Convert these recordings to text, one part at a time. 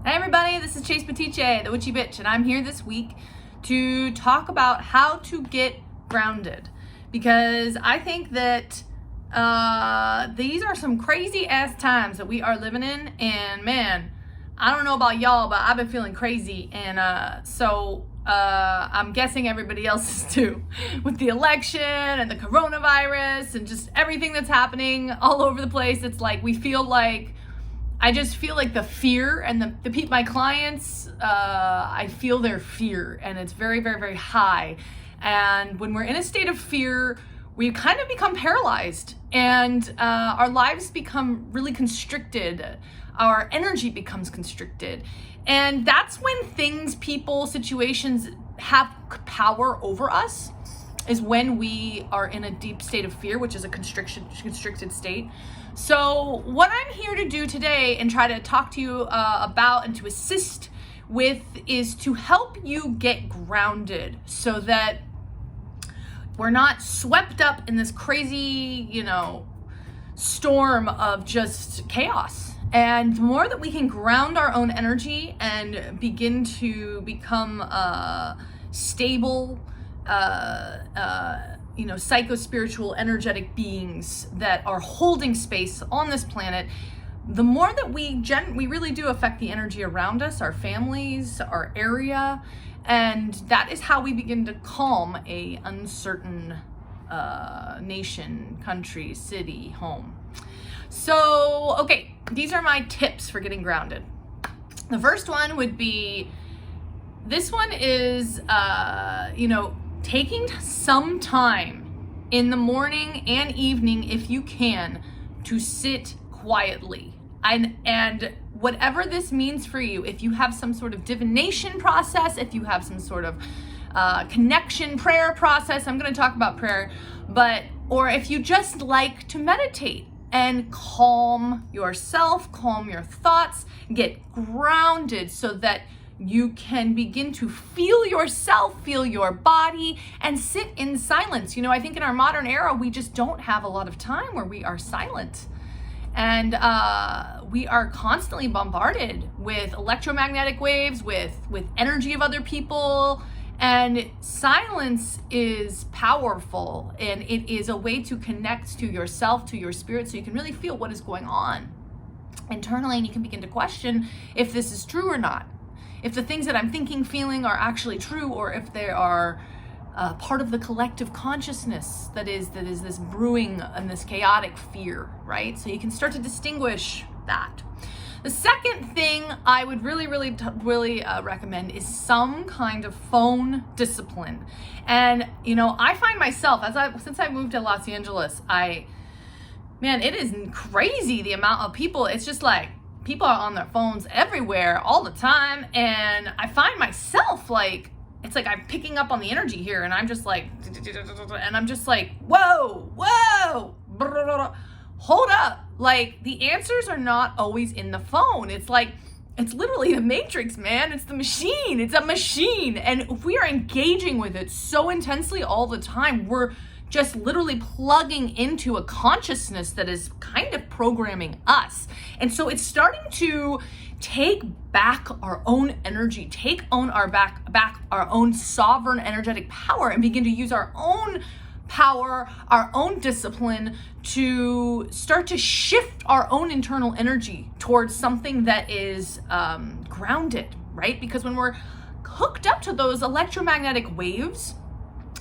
Hey everybody, this is Chase Patiche, the Witchy Bitch, and I'm here this week to talk about how to get grounded, because I think that these are some crazy ass times that we are living in, and man, I don't know about y'all, but I've been feeling crazy, and so I'm guessing everybody else is too, with the election and the coronavirus and just everything that's happening all over the place. It's like I just feel like the fear and the people, my clients, I feel their fear, and it's very, very, very high. And when we're in a state of fear, we kind of become paralyzed, and our lives become really constricted. Our energy becomes constricted. And that's when things, people, situations have power over us, is when we are in a deep state of fear, which is a constricted state. So what I'm here to do today and try to talk to you about and to assist with is to help you get grounded so that we're not swept up in this crazy, storm of just chaos. And the more that we can ground our own energy and begin to become stable, psycho-spiritual, energetic beings that are holding space on this planet, the more that we really do affect the energy around us, our families, our area, and that is how we begin to calm a uncertain nation, country, city, home. So, okay, these are my tips for getting grounded. The first one would be, this one is, taking some time in the morning and evening, if you can, to sit quietly. And whatever this means for you, if you have some sort of divination process, if you have some sort of connection prayer process, I'm going to talk about prayer, or if you just like to meditate and calm yourself, calm your thoughts, get grounded so that you can begin to feel yourself, feel your body, and sit in silence. I think in our modern era, we just don't have a lot of time where we are silent. And we are constantly bombarded with electromagnetic waves, with energy of other people. And silence is powerful, and it is a way to connect to yourself, to your spirit, so you can really feel what is going on internally, and you can begin to question if this is true or not. If the things that I'm thinking, feeling are actually true, or if they are part of the collective consciousness that is this brewing and this chaotic fear, right? So you can start to distinguish that. The second thing I would really recommend is some kind of phone discipline. And, I find myself, since I moved to Los Angeles, it is crazy the amount of people. It's just like, people are on their phones everywhere all the time, and I find myself it's like I'm picking up on the energy here, and I'm just like, whoa, hold up. The answers are not always in the phone. It's literally the Matrix, man. It's the machine. It's a machine. And if we are engaging with it so intensely all the time, we're just literally plugging into a consciousness that is kind of programming us. And so it's starting to take back our own energy, back our own sovereign energetic power, and begin to use our own power, our own discipline to start to shift our own internal energy towards something that is grounded, right? Because when we're hooked up to those electromagnetic waves,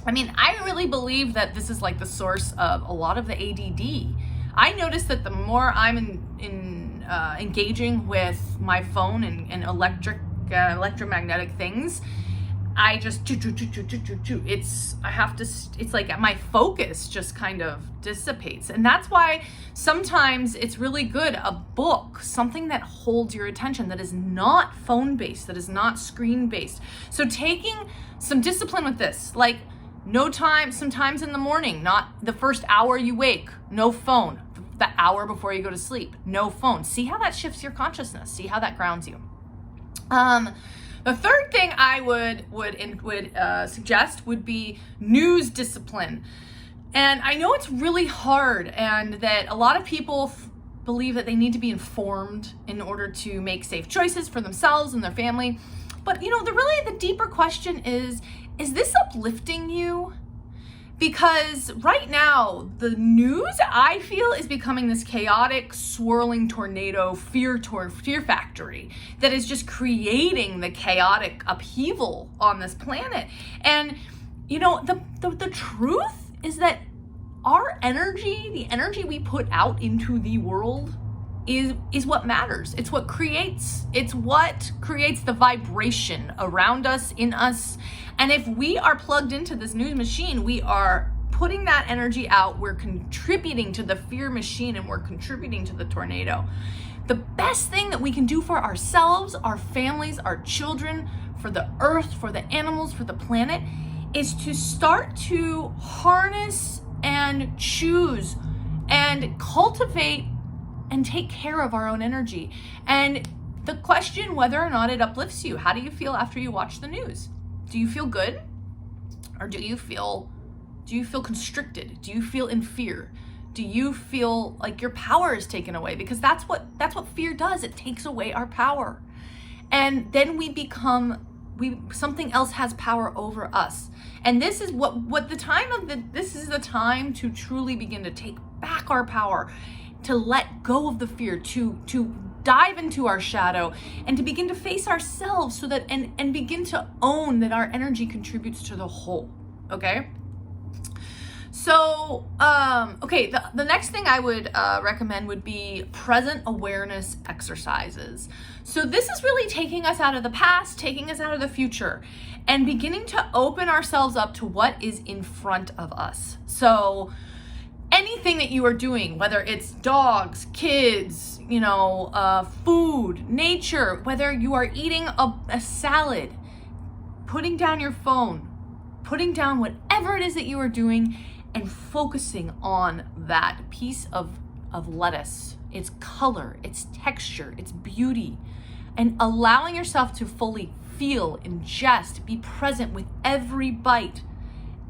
I really believe that this is the source of a lot of the ADD. I notice that the more I'm engaging with my phone and electromagnetic things, I just it's like my focus just kind of dissipates. And that's why sometimes it's really good, a book, something that holds your attention, that is not phone based, that is not screen based. So taking some discipline with this, sometimes in the morning, not the first hour you wake, no phone. The hour before you go to sleep, no phone. See how that shifts your consciousness. See how that grounds you. The third thing I would suggest would be news discipline. And I know it's really hard, and that a lot of people believe that they need to be informed in order to make safe choices for themselves and their family. But the deeper question is this uplifting you? Because right now, the news, I feel, is becoming this chaotic, swirling tornado fear factory that is just creating the chaotic upheaval on this planet. And, the truth is that our energy, the energy we put out into the world, is what matters. It's what creates the vibration around us, in us. And if we are plugged into this news machine, we are putting that energy out. We're contributing to the fear machine, and we're contributing to the tornado. The best thing that we can do for ourselves, our families, our children, for the earth, for the animals, for the planet, is to start to harness and choose and cultivate and take care of our own energy. And the question whether or not it uplifts you, how do you feel after you watch the news? Do you feel good? Or do you feel constricted? Do you feel in fear? Do you feel like your power is taken away? Because that's what fear does. It takes away our power. And then something else has power over us. And this is this is the time to truly begin to take back our power, to let go of the fear, to dive into our shadow, and to begin to face ourselves so that and begin to own that our energy contributes to the whole. Okay? So, the next thing I would recommend would be present awareness exercises. So this is really taking us out of the past, taking us out of the future, and beginning to open ourselves up to what is in front of us. So anything that you are doing, whether it's dogs, kids, food, nature, whether you are eating a salad, putting down your phone, putting down whatever it is that you are doing, and focusing on that piece of lettuce, its color, its texture, its beauty, and allowing yourself to fully feel, ingest, be present with every bite,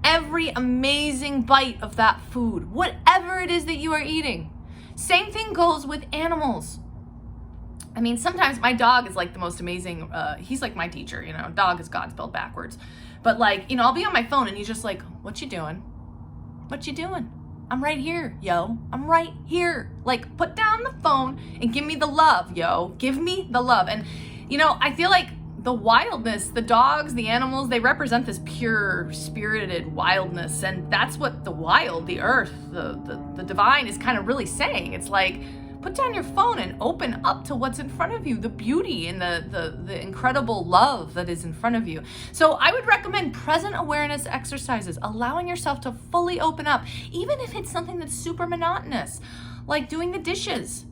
every amazing bite of that food, whatever it is that you are eating. Same thing goes with animals. I mean, sometimes my dog is like the most amazing, he's like my teacher, dog is God spelled backwards. But I'll be on my phone and he's just like, what you doing? What you doing? I'm right here, yo. I'm right here. Like, put down the phone and give me the love, yo. Give me the love. And, I feel like the wildness, the dogs, the animals, they represent this pure, spirited wildness. And that's what the wild, the earth, the divine is kind of really saying. It's like, put down your phone and open up to what's in front of you, the beauty and the incredible love that is in front of you. So I would recommend present awareness exercises, allowing yourself to fully open up, even if it's something that's super monotonous, like doing the dishes,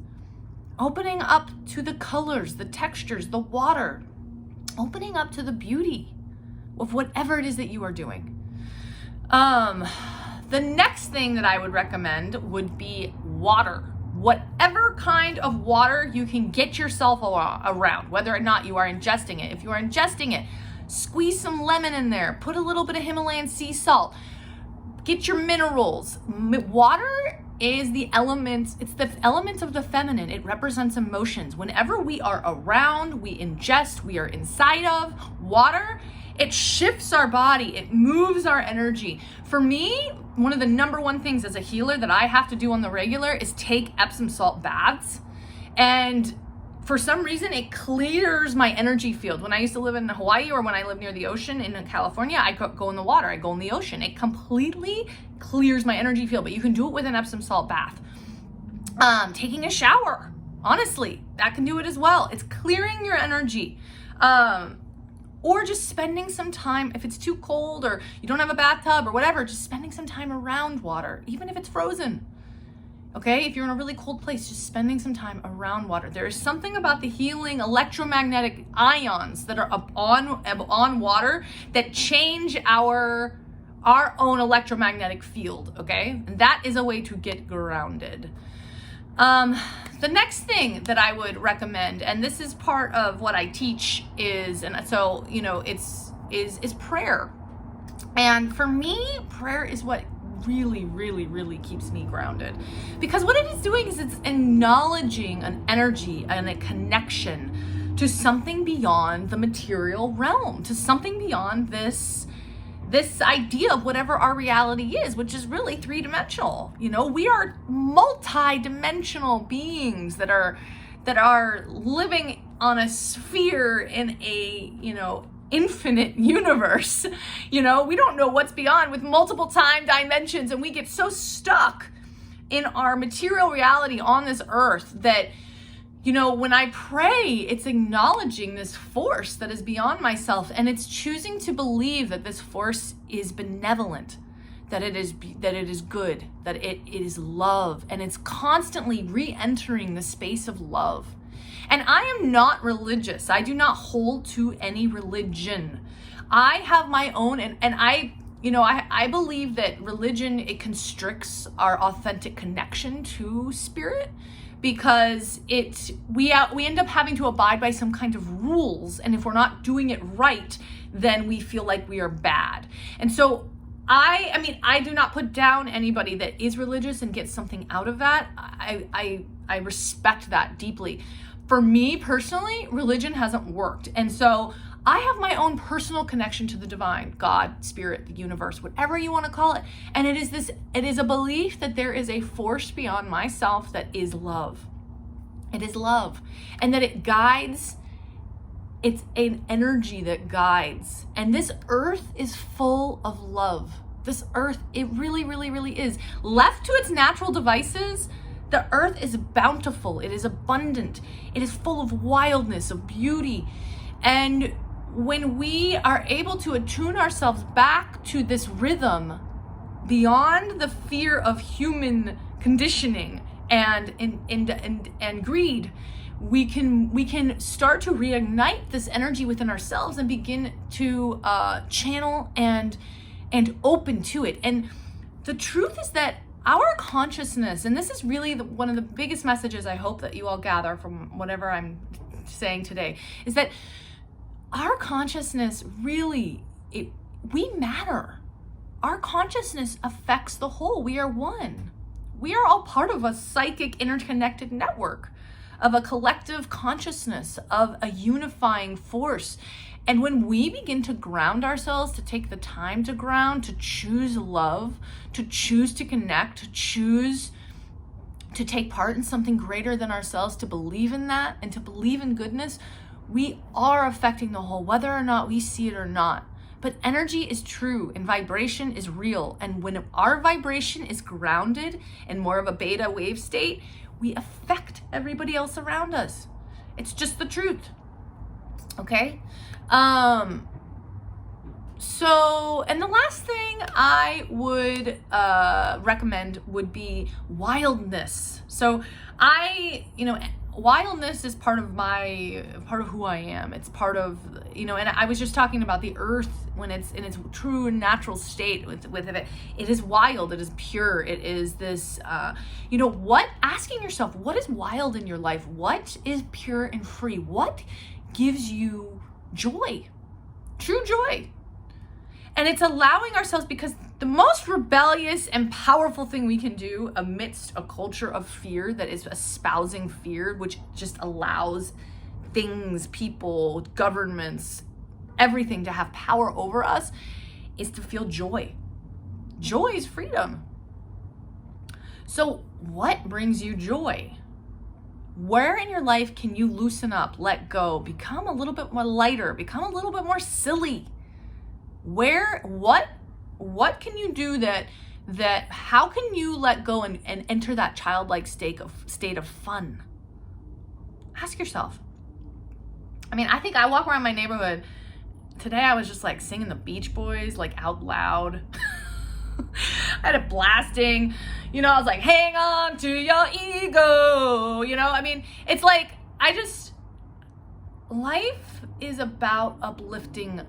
opening up to the colors, the textures, the water, opening up to the beauty of whatever it is that you are doing. The next thing that I would recommend would be water. Whatever kind of water you can get yourself around, whether or not you are ingesting it. If you are ingesting it, squeeze some lemon in there, put a little bit of Himalayan sea salt, get your minerals. Water is the elements, it's the elements of the feminine. It represents emotions. Whenever we are around, we ingest, we are inside of water, it shifts our body, it moves our energy. For me, one of the number one things as a healer that I have to do on the regular is take Epsom salt baths. And for some reason, it clears my energy field. When I used to live in Hawaii or when I lived near the ocean in California, I go in the water, I go in the ocean. It completely clears my energy field, but you can do it with an Epsom salt bath. Taking a shower, honestly, that can do it as well. It's clearing your energy. Or just spending some time, if it's too cold or you don't have a bathtub or whatever, just spending some time around water, even if it's frozen. Okay, if you're in a really cold place, just spending some time around water. There is something about the healing electromagnetic ions that are up on water that change our own electromagnetic field, okay? And that is a way to get grounded. The next thing that I would recommend, and this is part of what I teach, is prayer. And for me, prayer is what really, really, really keeps me grounded. Because what it is doing is it's acknowledging an energy and a connection to something beyond the material realm, to something beyond this idea of whatever our reality is, which is really three-dimensional. We are multi-dimensional beings that are living on a sphere in a, infinite universe. We don't know what's beyond, with multiple time dimensions, and we get so stuck in our material reality on this earth that, when I pray, it's acknowledging this force that is beyond myself, and it's choosing to believe that this force is benevolent, that it is good, that it is love, and it's constantly re-entering the space of love. And I am not religious. I do not hold to any religion. I have my own, and I believe that religion, it constricts our authentic connection to spirit, because we end up having to abide by some kind of rules, and if we're not doing it right, then we feel like we are bad. And so I do not put down anybody that is religious and gets something out of that. I respect that deeply. For me personally, religion hasn't worked. And so I have my own personal connection to the divine, God, spirit, the universe, whatever you want to call it. And it is a belief that there is a force beyond myself that is love. It is love. And that it guides. It's an energy that guides. And this earth is full of love. This earth, it really, really, really is. Left to its natural devices, the earth is bountiful. It is abundant. It is full of wildness, of beauty. And when we are able to attune ourselves back to this rhythm beyond the fear of human conditioning and greed, we can start to reignite this energy within ourselves and begin to channel and open to it. And the truth is that our consciousness, and this is really one of the biggest messages I hope that you all gather from whatever I'm saying today, is that our consciousness really, we matter. Our consciousness affects the whole. We are one. We are all part of a psychic interconnected network, of a collective consciousness, of a unifying force. And when we begin to ground ourselves, to take the time to ground, to choose love, to choose to connect, to choose to take part in something greater than ourselves, to believe in that and to believe in goodness, we are affecting the whole, whether or not we see it or not. But energy is true and vibration is real. And when our vibration is grounded in more of a beta wave state, we affect everybody else around us. It's just the truth. Okay? So, and the last thing I would recommend would be wildness. So wildness is part of who I am. It's part of, and I was just talking about the earth when it's in its true and natural state with it. It is wild. It is pure. It is this, asking yourself, what is wild in your life? What is pure and free? What gives you joy? True joy. And it's allowing ourselves, because the most rebellious and powerful thing we can do amidst a culture of fear that is espousing fear, which just allows things, people, governments, everything to have power over us, is to feel joy. Joy is freedom. So what brings you joy? Where in your life can you loosen up, let go, become a little bit more lighter, become a little bit more silly? What can you do that how can you let go and enter that childlike state of fun? Ask yourself. I think I walk around my neighborhood. Today I was just like singing the Beach Boys, like out loud. I had it blasting. I was like, hang on to your ego. It's like, life is about uplifting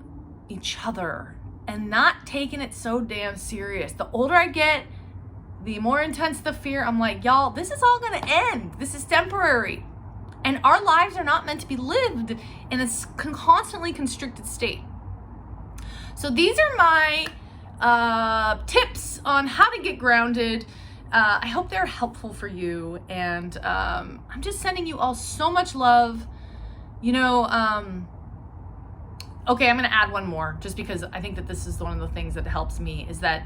each other and not taking it so damn serious. The older I get, the more intense the fear. I'm like, y'all, this is all gonna end. This is temporary. And our lives are not meant to be lived in a constantly constricted state. So these are my tips on how to get grounded. I hope they're helpful for you, and I'm just sending you all so much love. Okay, I'm gonna add one more, just because I think that this is one of the things that helps me, is that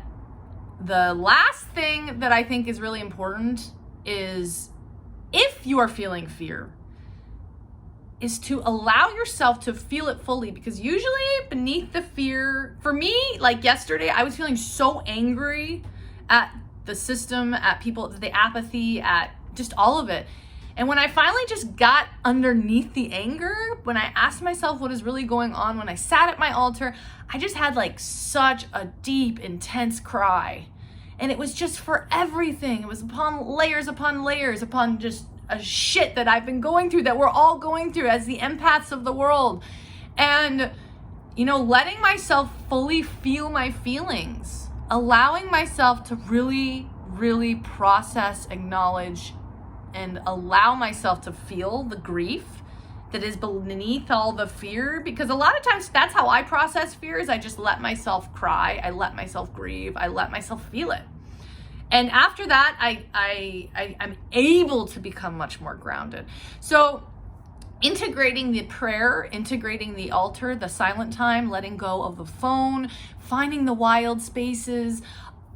the last thing that I think is really important is, if you are feeling fear, is to allow yourself to feel it fully, because usually beneath the fear, for me, like yesterday, I was feeling so angry at the system, at people, the apathy, at just all of it. And when I finally just got underneath the anger, when I asked myself what is really going on, when I sat at my altar, I just had like such a deep, intense cry. And it was just for everything. It was upon layers, upon just a shit that I've been going through, that we're all going through as the empaths of the world. And, letting myself fully feel my feelings, allowing myself to really, really process, acknowledge, and allow myself to feel the grief that is beneath all the fear. Because a lot of times that's how I process fear, is I just let myself cry, I let myself grieve, I let myself feel it. And after that, I'm able to become much more grounded. So integrating the prayer, integrating the altar, the silent time, letting go of the phone, finding the wild spaces,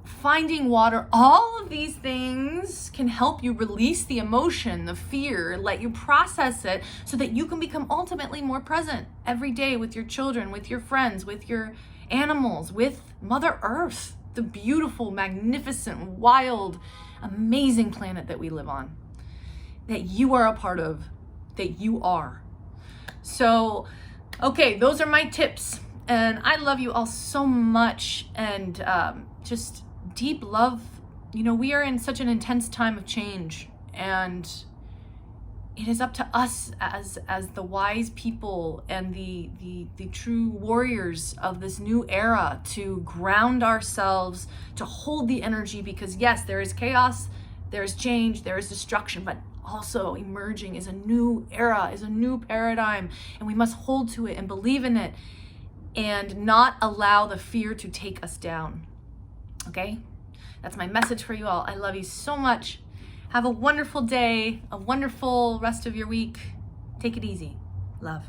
finding water, all of these things can help you release the emotion, the fear, let you process it, so that you can become ultimately more present every day with your children, with your friends, with your animals, with Mother Earth, the beautiful, magnificent, wild, amazing planet that we live on, that you are a part of, that you are. So, okay, those are my tips. And I love you all so much. And just deep love. We are in such an intense time of change, and it is up to us as the wise people and the true warriors of this new era to ground ourselves, to hold the energy, because yes, there is chaos, there is change, there is destruction, but also emerging is a new era, is a new paradigm, and we must hold to it and believe in it and not allow the fear to take us down. Okay? That's my message for you all. I love you so much. Have a wonderful day, a wonderful rest of your week. Take it easy. Love.